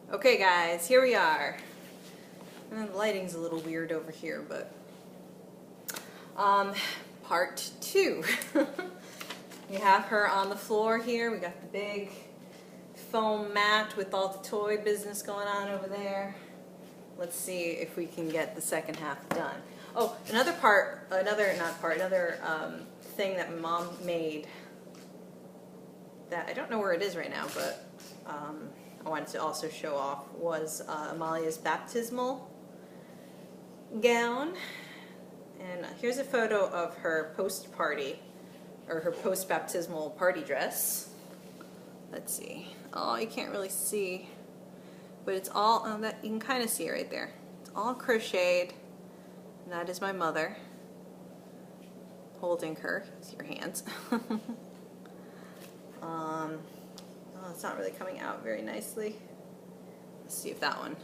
Okay guys, here we are. And the lighting's a little weird over here, but part 2. We have her on the floor here. We got the big foam mat with all the toy business going on over there. Let's see if we can get the second half done. Oh, another thing that my mom made that I don't know where it is right now, but I wanted to also show off was Amalia's baptismal gown. And here's a photo of her post-party, or her post-baptismal party dress. Let's see. Oh, you can't really see, but it's all, that you can kind of see it right there. It's all crocheted, and that is my mother holding her. See your hands. Oh, it's not really coming out very nicely. Let's see if that one.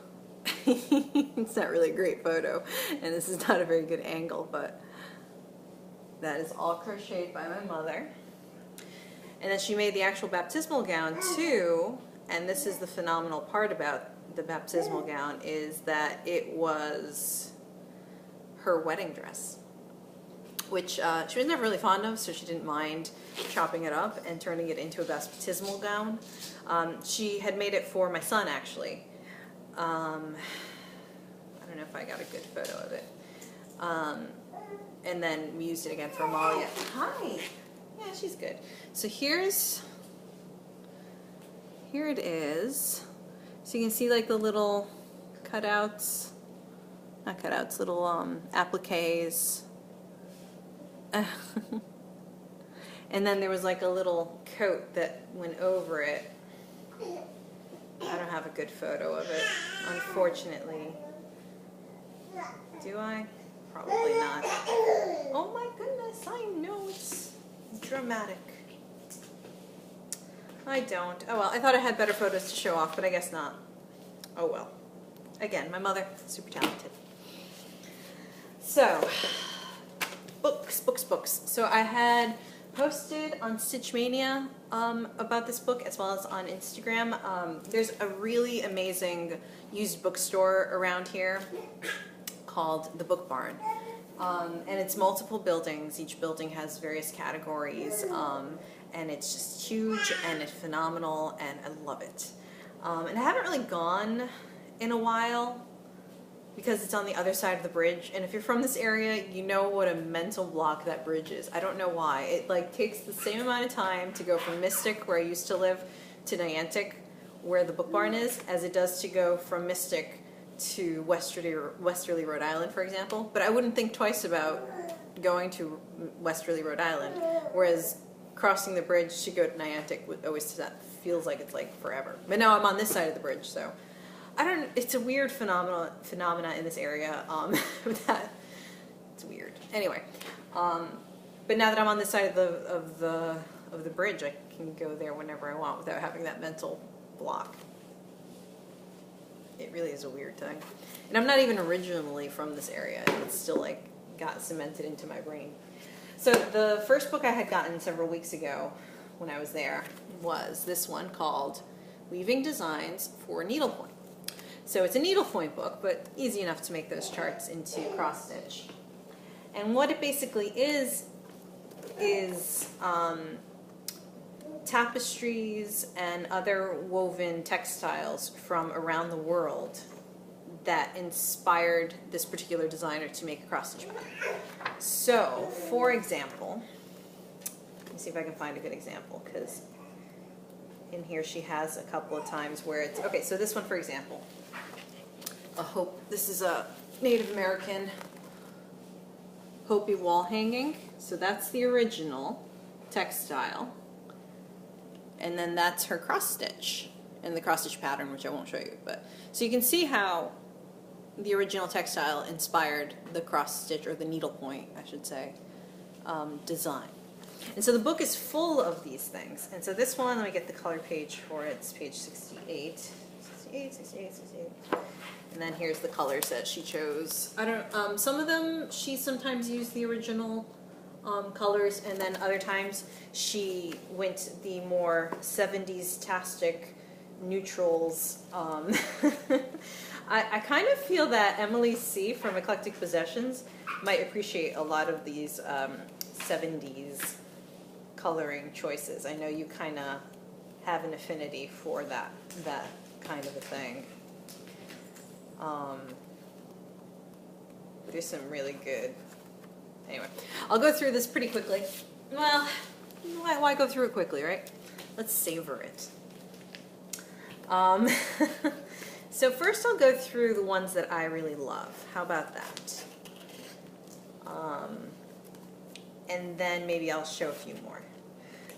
It's not really a great photo, and this is not a very good angle, but that is all crocheted by my mother. And then she made the actual baptismal gown too, and this is the phenomenal part about the baptismal gown, is that it was her wedding dress, which she was never really fond of, so she didn't mind chopping it up and turning it into a baptismal gown. She had made it for my son, actually. I don't know if I got a good photo of it. And then we used it again for Amalia. Hi! Yeah, she's good. So here it is. So you can see like the little cutouts, not cutouts, little appliques. And then there was like a little coat that went over it. I don't have a good photo of it, unfortunately. Do I? Probably not. Oh my goodness, I know it's dramatic. I don't. Oh well, I thought I had better photos to show off, but I guess not. Oh well. Again, my mother, super talented. So, books. So I had posted on Stitchmania about this book, as well as on Instagram. There's a really amazing used bookstore around here called the Book Barn. And it's multiple buildings. Each building has various categories, and it's just huge and it's phenomenal, and I love it. And I haven't really gone in a while because it's on the other side of the bridge, and if you're from this area, you know what a mental block that bridge is. I don't know why. It like takes the same amount of time to go from Mystic, where I used to live, to Niantic, where the Book Barn is, as it does to go from Mystic to Westerly, Rhode Island, for example. But I wouldn't think twice about going to Westerly, Rhode Island, whereas crossing the bridge to go to Niantic always feels like it's like forever. But now I'm on this side of the bridge, so I don't. It's a weird phenomena in this area. That it's weird. Anyway, but now that I'm on this side of the bridge, I can go there whenever I want without having that mental block. It really is a weird thing. And I'm not even originally from this area. It's still like got cemented into my brain. So the first book I had gotten several weeks ago when I was there was this one called Weaving Designs for Needlepoint. So it's a needlepoint book, but easy enough to make those charts into cross stitch. And what it basically is tapestries and other woven textiles from around the world that inspired this particular designer to make a cross-stitch pattern. So, for example, let me see if I can find a good example, because in here she has a couple of times where it's, okay, so this one, for example, this is a Native American Hopi wall hanging. So that's the original textile. And then that's her cross stitch and the cross stitch pattern, which I won't show you. But so you can see how the original textile inspired the cross stitch, or the needlepoint, I should say, design. And so the book is full of these things. And so this one, let me get the color page for it. It's page 68. 68. And then here's the colors that she chose. I don't. Some of them she sometimes used the original colors, and then other times she went the more 70s-tastic neutrals. I kind of feel that Emily C. from Eclectic Possessions might appreciate a lot of these 70s coloring choices. I know you kind of have an affinity for that kind of a thing. There's some really good. Anyway, I'll go through this pretty quickly. Well, why go through it quickly, right? Let's savor it. So first I'll go through the ones that I really love. How about that? And then maybe I'll show a few more.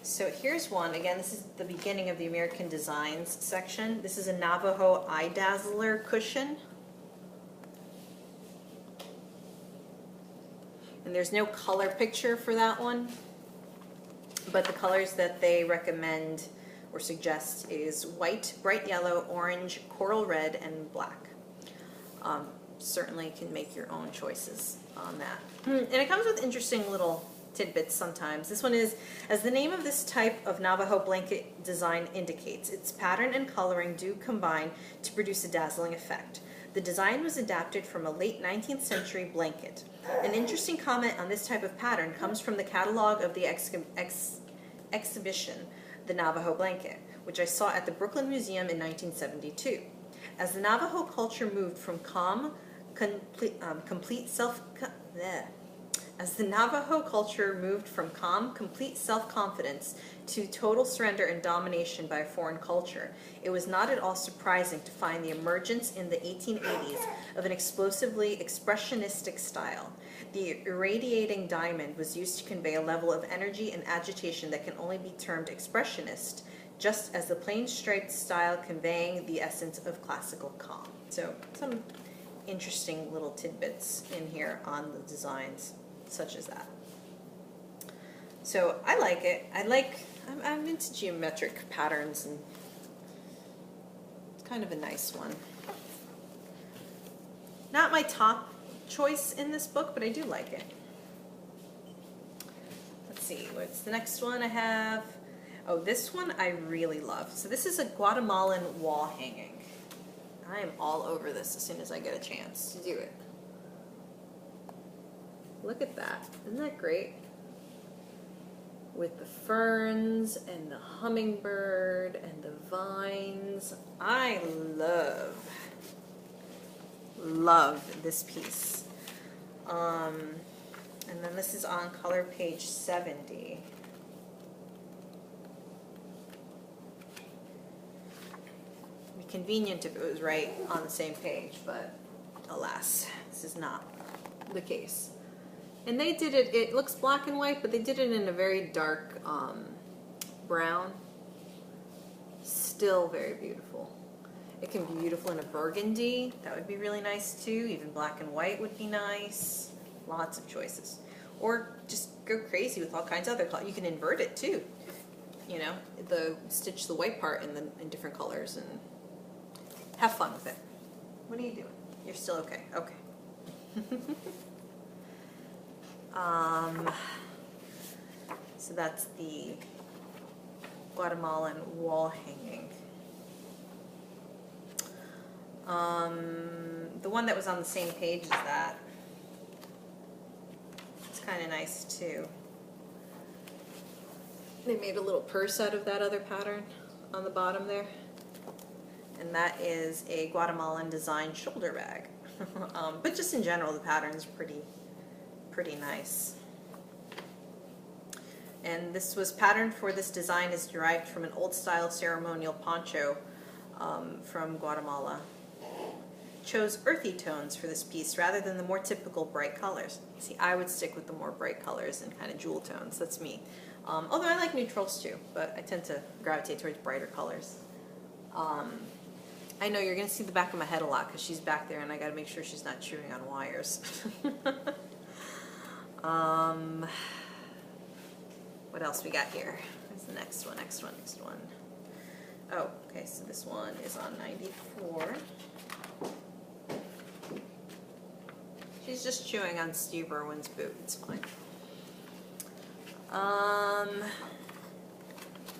So here's one. Again, this is the beginning of the American Designs section. This is a Navajo Eye Dazzler cushion. And there's no color picture for that one, but the colors that they recommend or suggest is white, bright yellow, orange, coral red, and black. Certainly can make your own choices on that. And it comes with interesting little tidbits sometimes. This one is, as the name of this type of Navajo blanket design indicates, its pattern and coloring do combine to produce a dazzling effect. The design was adapted from a late 19th century blanket. An interesting comment on this type of pattern comes from the catalog of the exhibition, The Navajo Blanket, which I saw at the Brooklyn Museum in 1972. As the Navajo culture moved from complete self-confidence to total surrender and domination by a foreign culture, it was not at all surprising to find the emergence in the 1880s of an explosively expressionistic style. The irradiating diamond was used to convey a level of energy and agitation that can only be termed expressionist, just as the plain striped style conveying the essence of classical calm. So some interesting little tidbits in here on the designs, such as that. So I like it. I'm into geometric patterns, and it's kind of a nice one. Not my top choice in this book, but I do like it. Let's see, what's the next one I have? Oh, this one I really love. So this is a Guatemalan wall hanging. I am all over this as soon as I get a chance to do it. Look at that. Isn't that great? With the ferns and the hummingbird and the vines. I love this piece. And then this is on color page 70. It'd be convenient if it was right on the same page, but alas, this is not the case. And they did it, it looks black and white, but they did it in a very dark brown. Still very beautiful. It can be beautiful in a burgundy. That would be really nice too. Even black and white would be nice. Lots of choices. Or just go crazy with all kinds of other colors. You can invert it too. You know, stitch the white part in different colors and have fun with it. What are you doing? You're still okay. Okay. So that's the Guatemalan wall hanging. The one that was on the same page as that. It's kind of nice too. They made a little purse out of that other pattern on the bottom there. And that is a Guatemalan design shoulder bag. But just in general, the pattern's pretty nice. And this was patterned for this design is derived from an old style ceremonial poncho from Guatemala. Chose earthy tones for this piece rather than the more typical bright colors. See, I would stick with the more bright colors and kind of jewel tones. That's me. Although I like neutrals too, but I tend to gravitate towards brighter colors. I know you're going to see the back of my head a lot because she's back there and I got to make sure she's not chewing on wires. What else we got here? Where's the next one? Next one. Oh, okay, so this one is on 94. She's just chewing on Steve Irwin's boot. It's fine.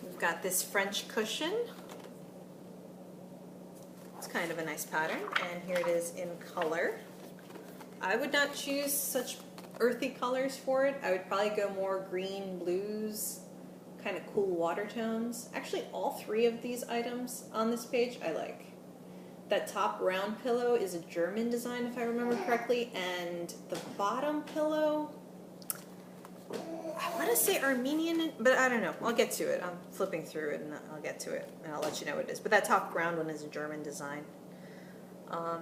We've got this French cushion. kind of a nice pattern, and here it is in color. I would not choose such earthy colors for it. I would probably go more green, blues, kind of cool water tones. Actually, all three of these items on this page I like. That top round pillow is a German design, if I remember correctly, and the bottom pillow, I want to say Armenian, but I don't know. I'll get to it. I'm flipping through it, and I'll get to it, and I'll let you know what it is. But that top round one is a German design.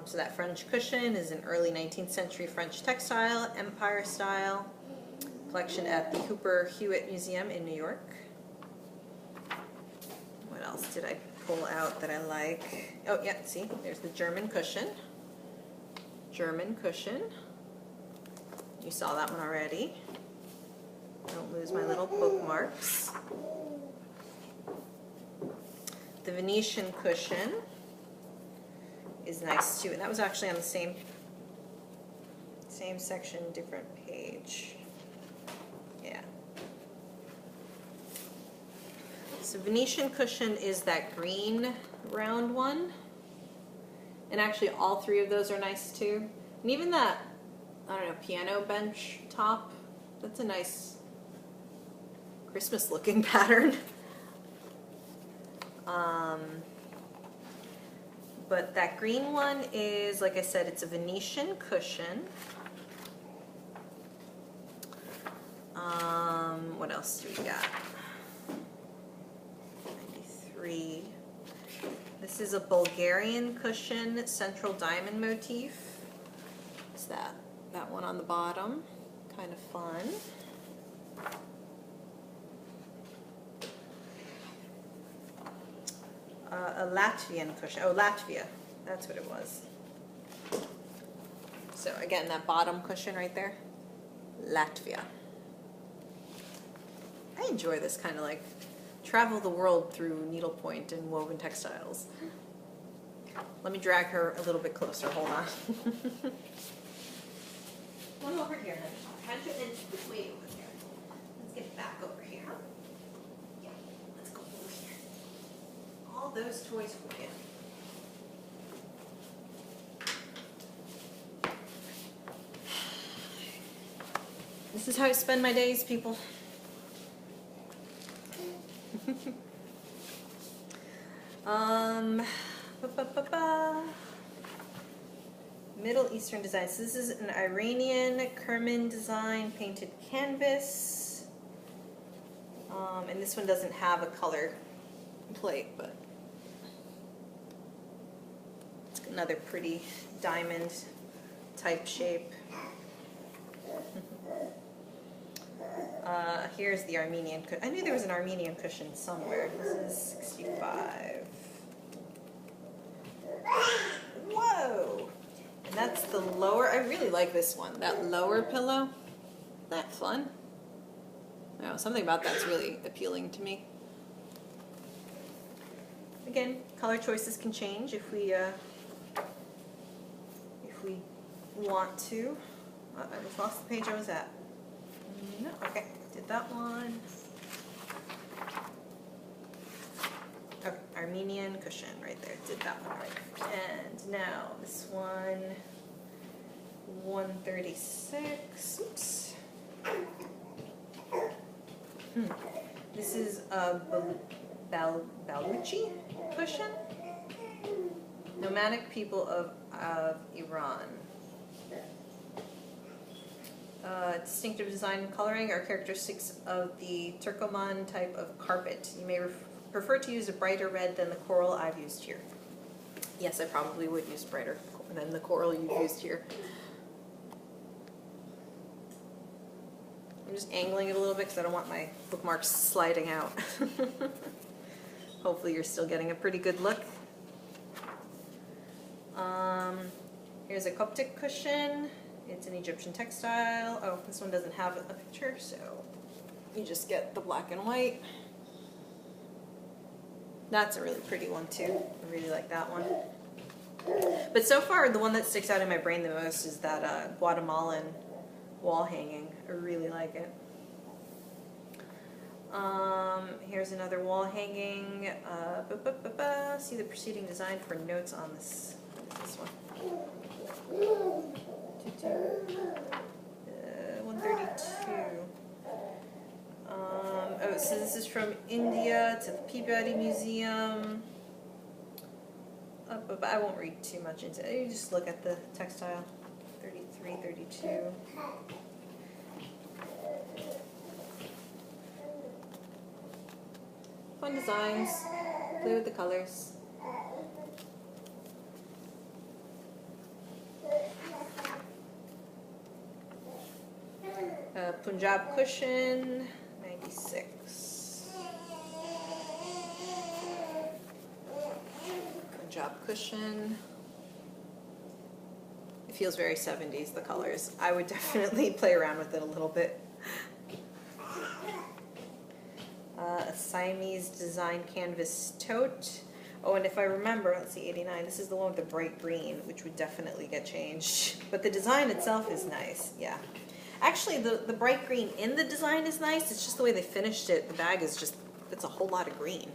So that French cushion is an early 19th century French textile, empire style, collection at the Hooper Hewitt Museum in New York. What else did I pull out that I like? Oh yeah, see, there's the German cushion. German cushion. You saw that one already. Don't lose my little bookmarks. The Venetian cushion is nice too, and that was actually on the same section, different page. Yeah. So Venetian cushion is that green round one, and actually all three of those are nice too. And even that, I don't know, piano bench top, that's a nice Christmas looking pattern. But that green one is, like I said, it's a Venetian cushion. What else do we got? 93. This is a Bulgarian cushion, central diamond motif. It's that one on the bottom. Kind of fun. A Latvian cushion. Oh, Latvia. That's what it was. So again, that bottom cushion right there. Latvia. I enjoy this kind of like travel the world through needlepoint and woven textiles. Let me drag her a little bit closer. Hold on. One over here, honey. Wait over here. Let's get back over here. Yeah, let's go over here. All those toys for you. This is how I spend my days, people. Middle Eastern design. So this is an Iranian Kerman design painted canvas. And this one doesn't have a color plate, but it's another pretty diamond type shape. Here's the Armenian cushion. I knew there was an Armenian cushion somewhere. This is 65. Whoa! And that's the lower, I really like this one. That lower pillow. Isn't that fun? I don't know, something about that's really appealing to me. Again, color choices can change if we want to. I just lost the page I was at. No, okay, did that one. Okay, Armenian cushion right there, did that one right. And now this one, 136. Oops. This is a Baluchi cushion. Nomadic people of Iran. Distinctive design and coloring are characteristics of the Turkoman type of carpet. You may prefer to use a brighter red than the coral I've used here. Yes, I probably would use brighter than the coral you've used here. I'm just angling it a little bit because I don't want my bookmarks sliding out. Hopefully you're still getting a pretty good look. Here's a Coptic cushion. It's an Egyptian textile. Oh, this one doesn't have a picture, so you just get the black and white. That's a really pretty one too. I really like that one. But so far, the one that sticks out in my brain the most is that Guatemalan wall hanging. I really like it. Here's another wall hanging. See the preceding design for notes on this. What is this one? 132. Oh, so this is from India to the Peabody Museum. But I won't read too much into it. You just look at the textile. 33, 32. Fun designs. Play with the colors. Punjab cushion, 96. Punjab cushion. It feels very 70s, the colors. I would definitely play around with it a little bit. A Siamese design canvas tote. Oh, and if I remember, let's see, 89, this is the one with the bright green, which would definitely get changed. But the design itself is nice, yeah. Actually, the bright green in the design is nice. It's just the way they finished it. The bag is just, it's a whole lot of green.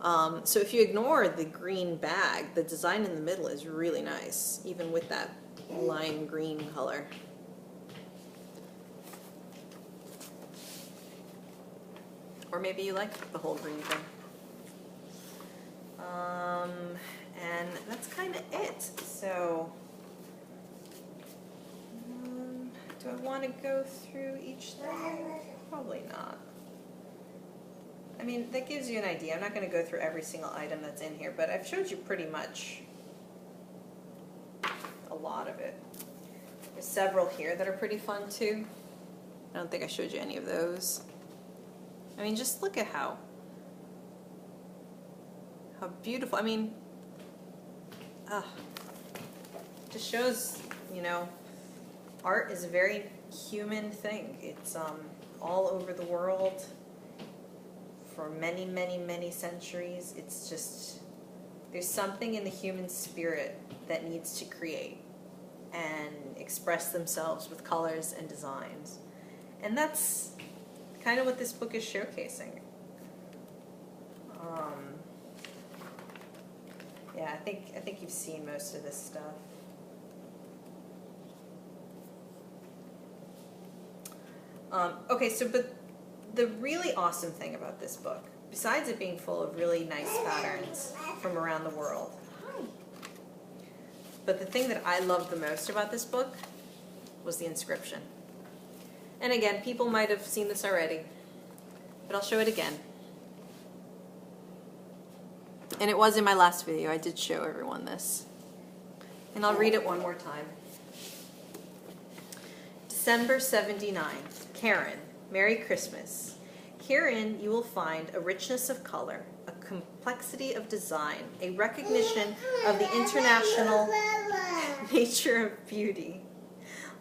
So if you ignore the green bag, the design in the middle is really nice, even with that lime green color. Or maybe you like the whole green thing. And that's kind of it. So, do I want to go through each thing? Probably not. I mean, that gives you an idea. I'm not going to go through every single item that's in here, but I've showed you pretty much a lot of it. There's several here that are pretty fun too. I don't think I showed you any of those. I mean, just look at how beautiful. I mean, just shows, you know, art is a very human thing. It's all over the world for many, many, many centuries. It's just, there's something in the human spirit that needs to create and express themselves with colors and designs. And that's kind of what this book is showcasing. Yeah, I think you've seen most of this stuff. Okay, so but the really awesome thing about this book, besides it being full of really nice patterns from around the world, but the thing that I loved the most about this book was the inscription. And again, people might have seen this already, but I'll show it again. And it was in my last video. I did show everyone this. And I'll read it one more time. December 79. Karen, Merry Christmas. Herein you will find a richness of color, a complexity of design, a recognition of the international nature of beauty.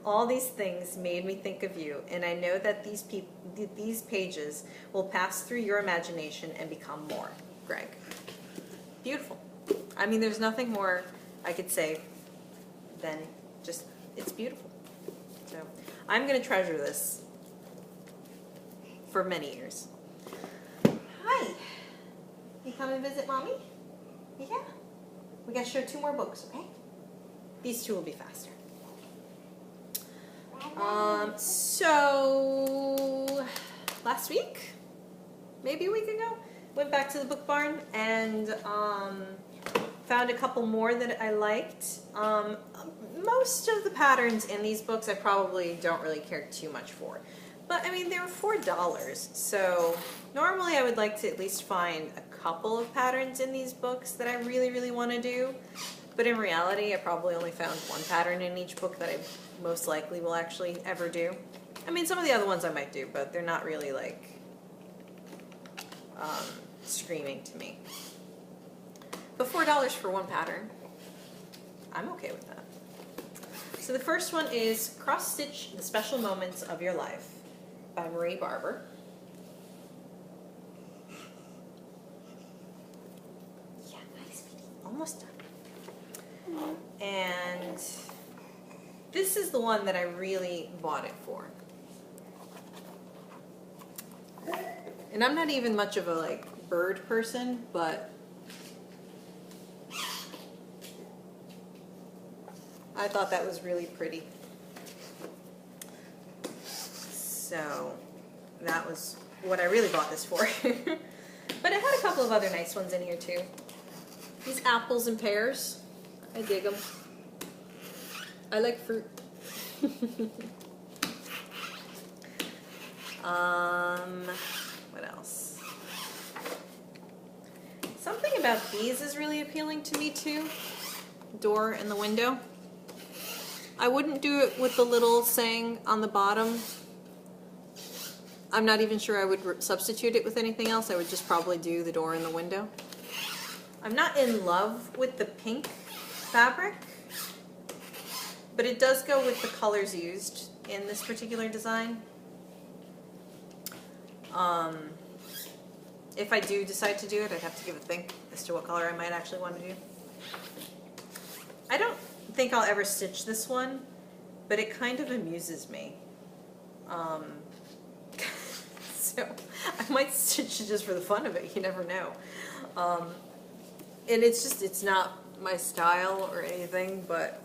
All these things made me think of you, and I know that these pages will pass through your imagination and become more. Greg. Beautiful. I mean, there's nothing more I could say than just, it's beautiful. So I'm going to treasure this for many years. Hi. You come and visit Mommy? Yeah. We got to show 2 more books, okay? These 2 will be faster. So last week, maybe a week ago, went back to the book barn and found a couple more that I liked. Most of the patterns in these books I probably don't really care too much for. But I mean, they were $4, so normally I would like to at least find a couple of patterns in these books that I really, really want to do. But in reality, I probably only found 1 pattern in each book that I most likely will actually ever do. I mean, some of the other ones I might do, but they're not really like screaming to me. But $4 for 1 pattern, I'm okay with that. So the first one is Cross Stitch the Special Moments of Your Life by Marie Barber. Yeah, nice. Almost done. And this is the one that I really bought it for. And I'm not even much of a like bird person, but I thought that was really pretty. So that was what I really bought this for. But it had a couple of other nice ones in here too. These apples and pears, I dig them. I like fruit. What else? Something about these is really appealing to me too. Door and the window. I wouldn't do it with the little saying on the bottom. I'm not even sure I would substitute it with anything else. I would just probably do the door and the window. I'm not in love with the pink fabric, but it does go with the colors used in this particular design. If I do decide to do it, I'd have to give a think as to what color I might actually want to do. I don't think I'll ever stitch this one, but it kind of amuses me. So I might stitch it just for the fun of it, you never know. And it's not my style or anything, but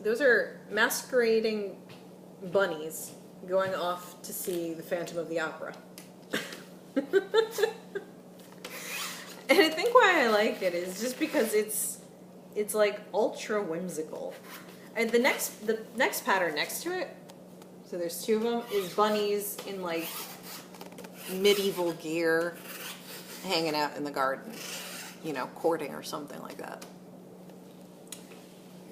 those are masquerading bunnies going off to see the Phantom of the Opera. And I think why I like it is just because it's like ultra whimsical. And the next pattern next to it, so there's two of them, is bunnies in like medieval gear hanging out in the garden, you know, courting or something like that.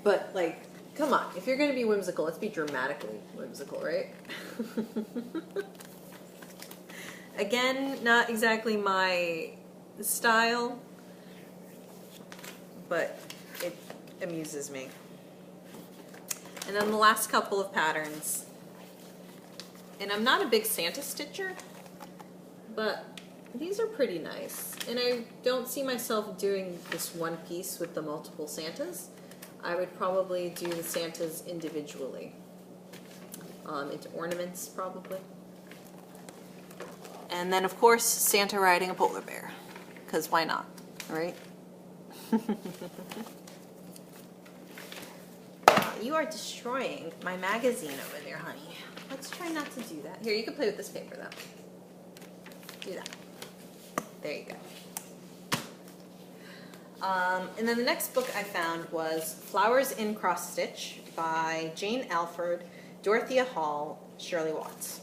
But like, come on, if you're going to be whimsical, let's be dramatically whimsical, right? Again, not exactly my style, but it amuses me. And then the last couple of patterns, and I'm not a big Santa stitcher, but these are pretty nice. And I don't see myself doing this one piece with the multiple Santas. I would probably do the Santas individually, into ornaments probably. And then of course Santa riding a polar bear, because why not, right? You are destroying my magazine over there, honey. Let's try not to do that. Here, you can play with this paper though. Do that. There you go. And then the next book I found was Flowers in Cross Stitch by Jane Alford, Dorothea Hall, Shirley Watts.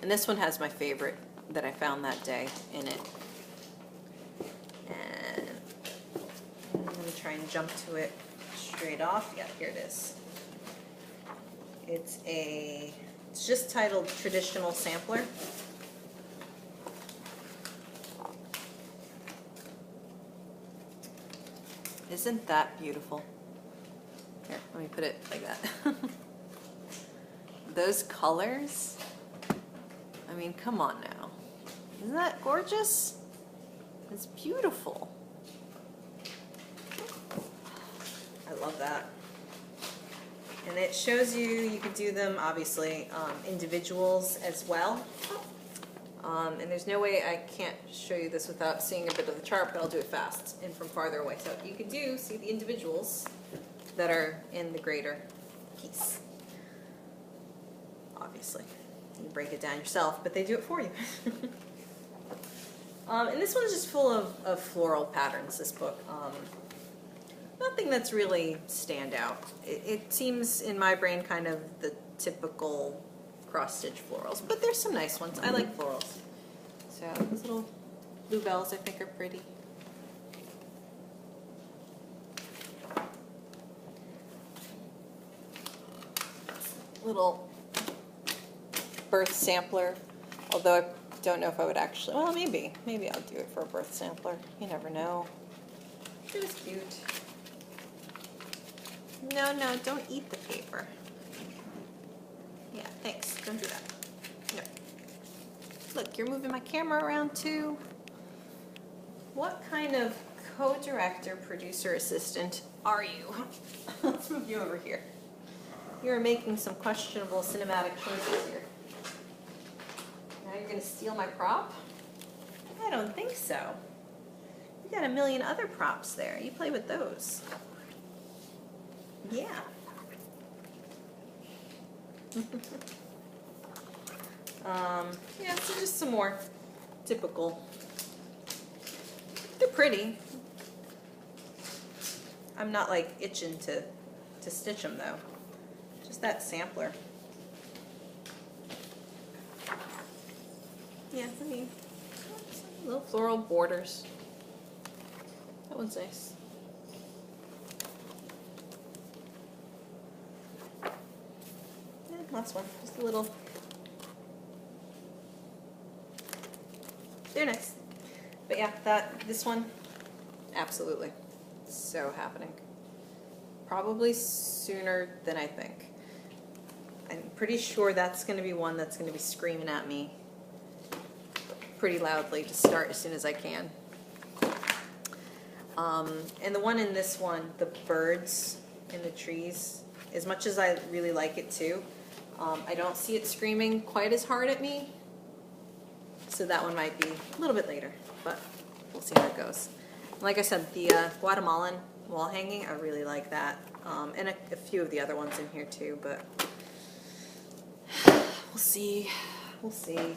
And this one has my favorite that I found that day in it. And I'm going to try and jump to it straight off. Yeah, here it is. It's just titled Traditional Sampler. Isn't that beautiful? Here, let me put it like that. Those colors, I mean, come on now. Isn't that gorgeous? It's beautiful. I love that. And it shows you could do them, obviously, individuals as well. And there's no way I can't show you this without seeing a bit of the chart, but I'll do it fast and from farther away. So you could see the individuals that are in the greater piece. Obviously. You break it down yourself, but they do it for you. And this one's just full of floral patterns, this book. Nothing that's really stand out. It seems in my brain kind of the typical cross-stitch florals, but there's some nice ones. I like florals. So these little bluebells I think are pretty. Little birth sampler, although I don't know if I would actually, well, maybe I'll do it for a birth sampler. You never know. It was cute. No, don't eat the paper. Yeah, thanks. Don't do that. No. Look, you're moving my camera around too. What kind of co-director, producer, assistant are you? Let's move you over here. You're making some questionable cinematic choices here. Now you're going to steal my prop? I don't think so. You got a million other props there. You play with those. Yeah. Yeah, so just some more typical. They're pretty. I'm not like itching to stitch them though. Just that sampler. Yeah, I mean, little floral borders. That one's nice. Yeah, last one. Just a little. They're nice. But yeah, this one, absolutely. So happening. Probably sooner than I think. I'm pretty sure that's going to be one that's going to be screaming at me pretty loudly to start as soon as I can. And the one in this one, the birds in the trees, as much as I really like it too, I don't see it screaming quite as hard at me. So that one might be a little bit later, but we'll see how it goes. Like I said, the Guatemalan wall hanging, I really like that. And a few of the other ones in here too, but we'll see. We'll see.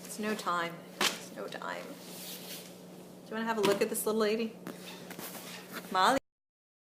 It's no time. It's no time. Do you want to have a look at this little lady? Molly?